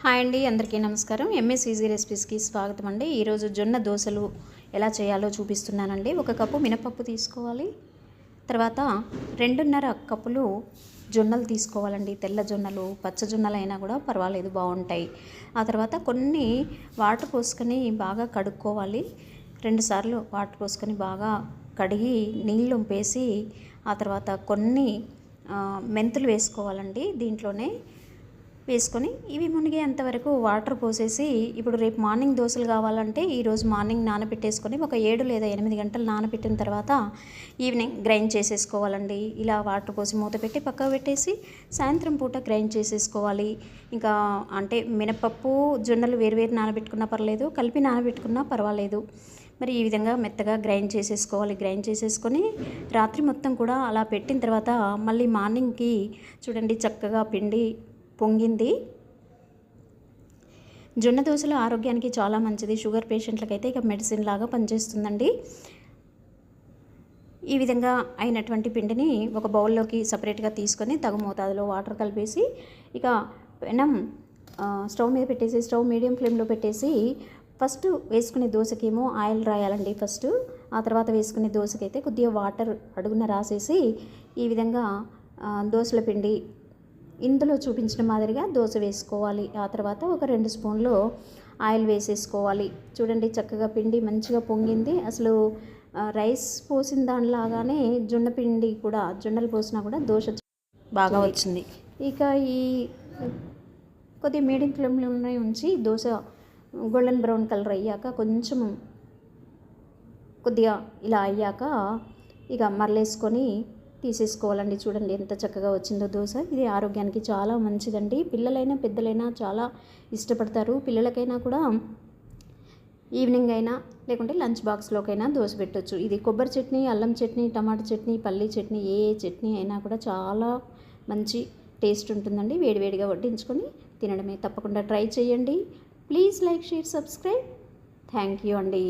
Hi అండి, అందరికీ నమస్కారం. ఎంఎస్ ఈజీ రెసిపీస్కి స్వాగతం అండి. ఈరోజు జొన్న దోశలు ఎలా చేయాలో చూపిస్తున్నానండి. 1 కప్పు మినపప్పు తీసుకోవాలి. తర్వాత 2.5 కప్పులు జొన్నలు తీసుకోవాలండి. తెల్ల జొన్నలు, పచ్చ జొన్నలు అయినా కూడా పర్వాలేదు, బాగుంటాయి. ఆ తర్వాత కొన్ని వాటర్ పోసుకొని బాగా కడుక్కోవాలి. 2 సార్లు వాటర్ పోసుకొని బాగా కడిగి నీళ్ళు వంపేసి ఆ తర్వాత కొన్ని మెంతులు వేసుకోవాలండి. దీంట్లోనే వేసుకొని ఇవి మునిగేంత వరకు వాటర్ పోసేసి, ఇప్పుడు రేపు మార్నింగ్ దోశలు కావాలంటే ఈరోజు మార్నింగ్ నానబెట్టేసుకొని ఒక 7 లేదా 8 గంటలు నానబెట్టిన తర్వాత ఈవినింగ్ గ్రైండ్ చేసేసుకోవాలండి. ఇలా వాటర్ పోసి మూత పెట్టి పక్కకు పెట్టేసి సాయంత్రం పూట గ్రైండ్ చేసేసుకోవాలి. ఇంకా అంటే మినపప్పు జొన్నలు వేరువేరు నానబెట్టుకున్నా పర్లేదు, కలిపి నానబెట్టుకున్నా పర్వాలేదు. మరి ఈ విధంగా మెత్తగా గ్రైండ్ చేసేసుకోవాలి. గ్రైండ్ చేసేసుకొని రాత్రి మొత్తం కూడా అలా పెట్టిన తర్వాత మళ్ళీ మార్నింగ్కి చూడండి చక్కగా పిండి పొంగింది. జొన్న దోశలు ఆరోగ్యానికి చాలా మంచిది. షుగర్ పేషెంట్లకైతే ఇక మెడిసిన్ లాగా పనిచేస్తుందండి. ఈ విధంగా అయినటువంటి పిండిని ఒక బౌల్లోకి సపరేట్గా తీసుకొని తగు మోతాదులో వాటర్ కలిపేసి ఇక పెనం స్టవ్ మీద పెట్టేసి స్టవ్ మీడియం ఫ్లేమ్లో పెట్టేసి ఫస్ట్ వేసుకునే దోశకేమో ఆయిల్ రాయాలండి ఫస్ట్. ఆ తర్వాత వేసుకునే దోశకైతే కొద్దిగా వాటర్ అడుగున రాసేసి ఈ విధంగా దోశల పిండి ఇందులో చూపించిన మాదిరిగా దోశ వేసుకోవాలి. ఆ తర్వాత ఒక 2 స్పూన్లు ఆయిల్ వేసేసుకోవాలి. చూడండి చక్కగా పిండి మంచిగా పొంగింది. అసలు రైస్ పోసిన దానిలాగానే జొన్న పిండి కూడా, జొన్నలు పోసినా కూడా దోశ బాగా వచ్చింది. ఇక ఈ కొద్దిగా మీడియం ఫ్లేమ్లోనే ఉంచి దోశ గోల్డెన్ బ్రౌన్ కలర్ అయ్యాక కొంచెం కొద్దిగా ఇలా అయ్యాక ఇక మరలేసుకొని తీసేసుకోవాలండి. చూడండి ఎంత చక్కగా వచ్చిందో దోశ. ఇది ఆరోగ్యానికి చాలా మంచిదండి. పిల్లలైనా పెద్దలైనా చాలా ఇష్టపడతారు. పిల్లలకైనా కూడా ఈవినింగ్ అయినా లేకుంటే లంచ్ బాక్స్లోకైనా దోశ పెట్టవచ్చు. ఇది కొబ్బరి చట్నీ, అల్లం చట్నీ, టమాటా చట్నీ, పల్లీ చట్నీ, ఏ చట్నీ అయినా కూడా చాలా మంచి టేస్ట్ ఉంటుందండి. వేడివేడిగా వడ్డించుకొని తినడమే. తప్పకుండా ట్రై చేయండి. Please like, share, subscribe. Thank you అండి.